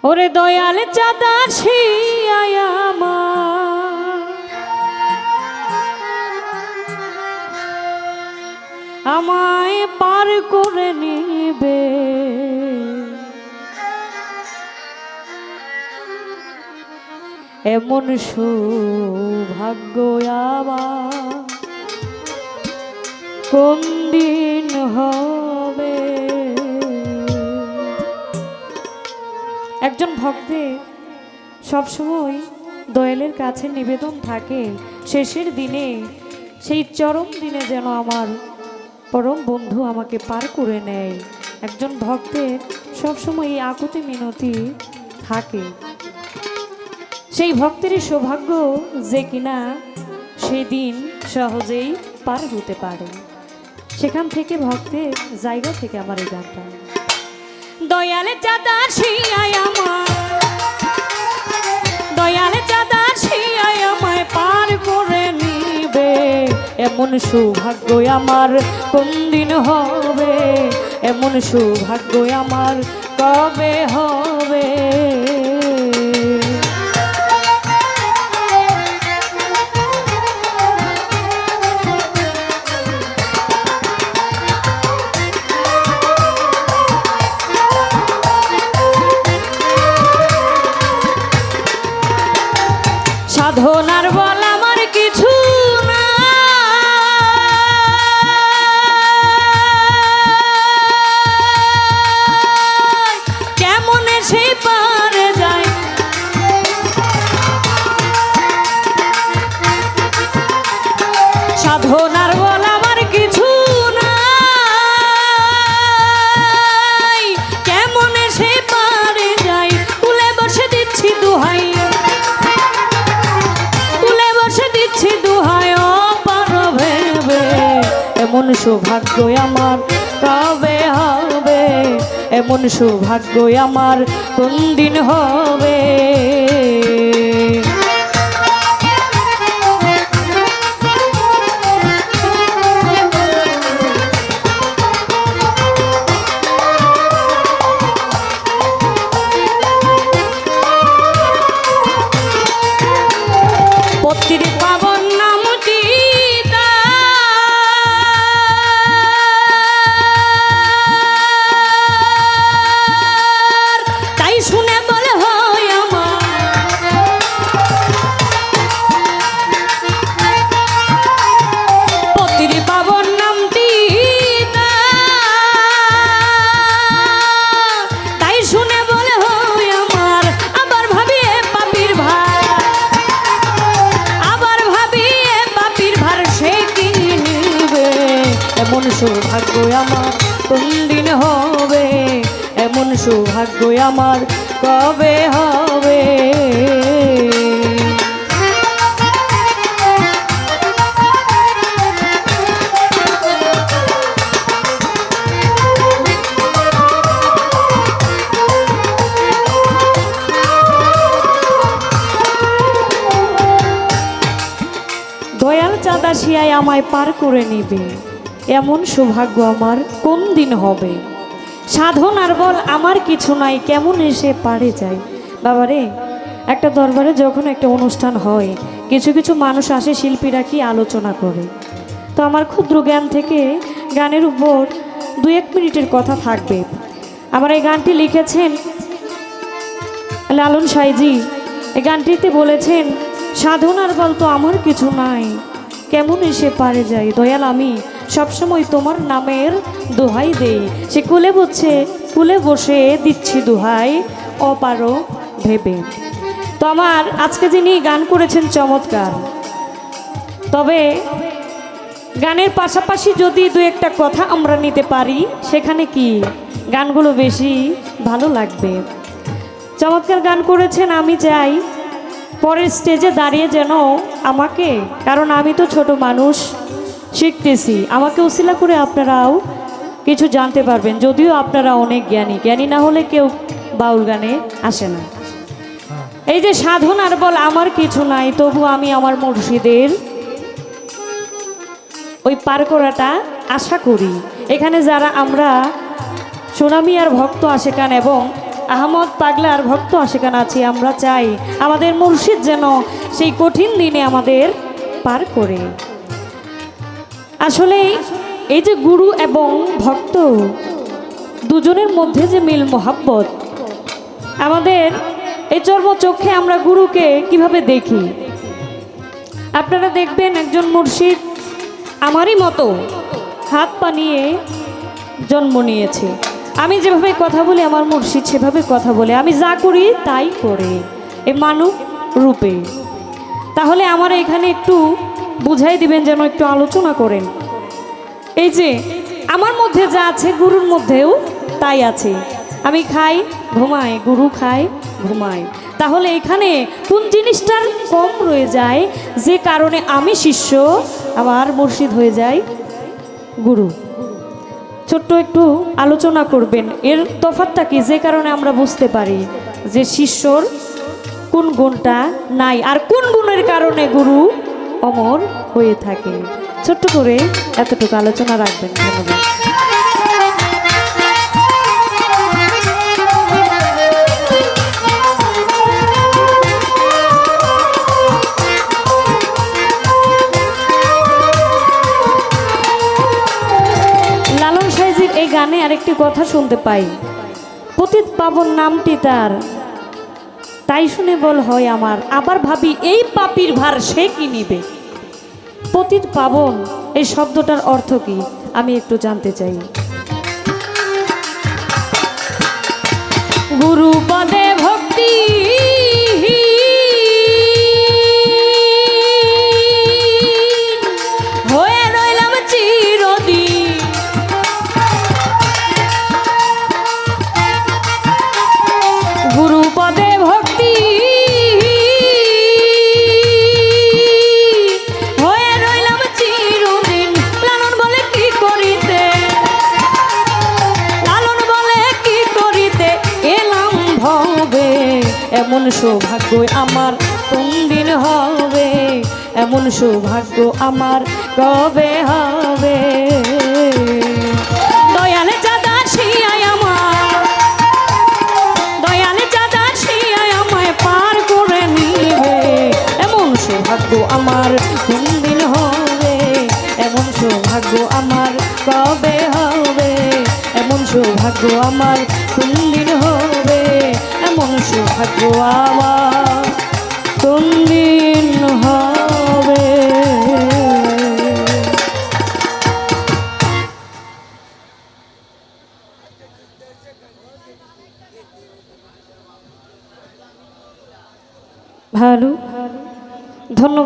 ওরে দয়াল চাঁদাসি আমায় পার করে নিবে, এমন সৌভাগ্য আমার কোন দিন হবে। একজন ভক্তের সবসময় দয়ালের কাছে নিবেদন থাকে শেষের দিনে, সেই চরম দিনে যেন আমার পরম বন্ধু আমাকে পার করে নেয়। একজন ভক্তের সবসময় এই আকুতি মিনতি থাকে, সেই ভক্তেরই সৌভাগ্য যে কিনা সেই দিন সহজেই পার হতে পারে। সেখান থেকে ভক্তের জায়গা থেকে আমার এই গানটা। দয়ালে চাঁদাসি আমার, দয়ালে চাঁদাসি আমায় পার করে নিবে, এমন সৌভাগ্য আমার কোন দিন হবে, এমন সৌভাগ্য আমার কবে হবে। সাধনার বল আমার কিছু না, কেমন সে পারে যায়, সাধনার বল আমার কিছু না, কেমন সে পারে যায়, কুলে বসে দিচ্ছি দুহাই, এমন সৌভাগ্য আমার কবে হবে, এমন সৌভাগ্য আমার কোন দিন হবে। পত্রীর পাবন নামটি এমন সৌভাগ্য আমার কোন দিন হবে, এমন সৌভাগ্য আমার কবে হবে। দয়াল চাঁদাসিয়ায় আমায় পার করে নিবে, এমন সৌভাগ্য আমার কোন দিন হবে। সাধনার বল আমার কিছু নাই, কেমন এসে পারে যায়। বাবারে, একটা দরবারে যখন একটা অনুষ্ঠান হয়, কিছু কিছু মানুষ আসে, শিল্পীরা কি আলোচনা করে, তো আমার ক্ষুদ্র জ্ঞান থেকে গানের উপর 2-1 মিনিটের কথা থাকবে। আমার এই গানটি লিখেছেন লালন সাইজি। এই গানটিতে বলেছেন, সাধনার বল তো আমার কিছু নাই, কেমন এসে পারে যায়, দয়াল আমি সবসময় তোমার নামের দোহাই দেই, সে কুলে বসে দিচ্ছি দোহাই অপারো ভেবে। তো আমার আজকে যিনি গান করেছেন চমৎকার, তবে গানের পাশাপাশি যদি 2-1টা কথা আমরা নিতে পারি, সেখানে কি গানগুলো বেশি ভালো লাগবে। চমৎকার গান করেছেন। আমি চাই পরের স্টেজে দাঁড়িয়ে যেন আমাকে, কারণ আমি তো ছোট মানুষ, শিখতেছি, আমাকে উসিলা করে আপনারাও কিছু জানতে পারবেন, যদিও আপনারা অনেক জ্ঞানী না হলে কেউ বাউল গানে আসে না। এই যে সাধনার বল আমার কিছু নাই, তবু আমি আমার মুর্শিদের ওই পার করাটা আশা করি। এখানে যারা আমরা সোনামিয়ার ভক্ত আশেকান এবং আহমদ পাগলার ভক্ত আশিকান আছি, আমরা চাই আমাদের মুর্শিদ যেন সেই কঠিন দিনে আমাদের পার করে। আসলে এই যে গুরু এবং ভক্ত দুজনের মধ্যে যে মিল মোহাব্বত, আমাদের এই চর্মচক্ষে আমরা গুরুকে কিভাবে দেখি। আপনারা দেখবেন একজন মুর্শিদ আমারই মতো হাত পা নিয়ে জন্ম নিয়েছে। আমি যেভাবে কথা বলি আমার মুর্শিদ সেভাবে কথা বলে, আমি যা করি তাই করে এই মানব রূপে। তাহলে আমার এখানে একটু বুঝাই দিবেন, যেন একটু আলোচনা করেন। এই যে আমার মধ্যে যা আছে গুরুর মধ্যেও তাই আছে। আমি খাই ঘুমাই, গুরু খায় ঘুমায়। তাহলে এখানে কোন জিনিসটার কম রয়ে যায় যে কারণে আমি শিষ্য, আমার মুর্শিদ হয়ে যায় গুরু? ছোট্ট একটু আলোচনা করবেন এর তফাৎটা কি, যে কারণে আমরা বুঝতে পারি যে শিষ্যর কোন গুণটা নাই আর কোন গুণের কারণে গুরু অমর হয়ে থাকে। ছোট্ট করে এতটুকু আলোচনা রাখবেন। ধন্যবাদ। লালন সাইজির এই গানে আরেকটি কথা শুনতে পাই, পতিত পাবন নামটি তার, তাই শুনে বল হয় আমার, আবার ভাবি এই পাপীর ভার সে কি নিবে। পতিত পাবন এই শব্দটার অর্থ কি আমি একটু জানতে চাই। গুরু পদে ভক্তি হয়ে রইলাম চিরদিন, গুরু পদে ভক্তি হয়ে রইলাম চিরদিন। লালন বলে কি করিতে, লালন বলে কি করিতে এলাম ভবে, এমন সৌভাগ্য আমার কোন দিন হবে, এমন সৌভাগ্য আমার কবে হবে। দয়ালে চাঁদা শিয়ায় আমার, দয়ালে চাঁদা শিয়ায় আমায় পার করে নিবে, এমন সৌভাগ্য আমার কোন দিন হবে, এমন সৌভাগ্য আমার কবে হবে, এমন সৌভাগ্য আমার কোন দিন হবে, এমন সৌভাগ্য আমার কোন দিন হবে। ভালো, ধন্যবাদ।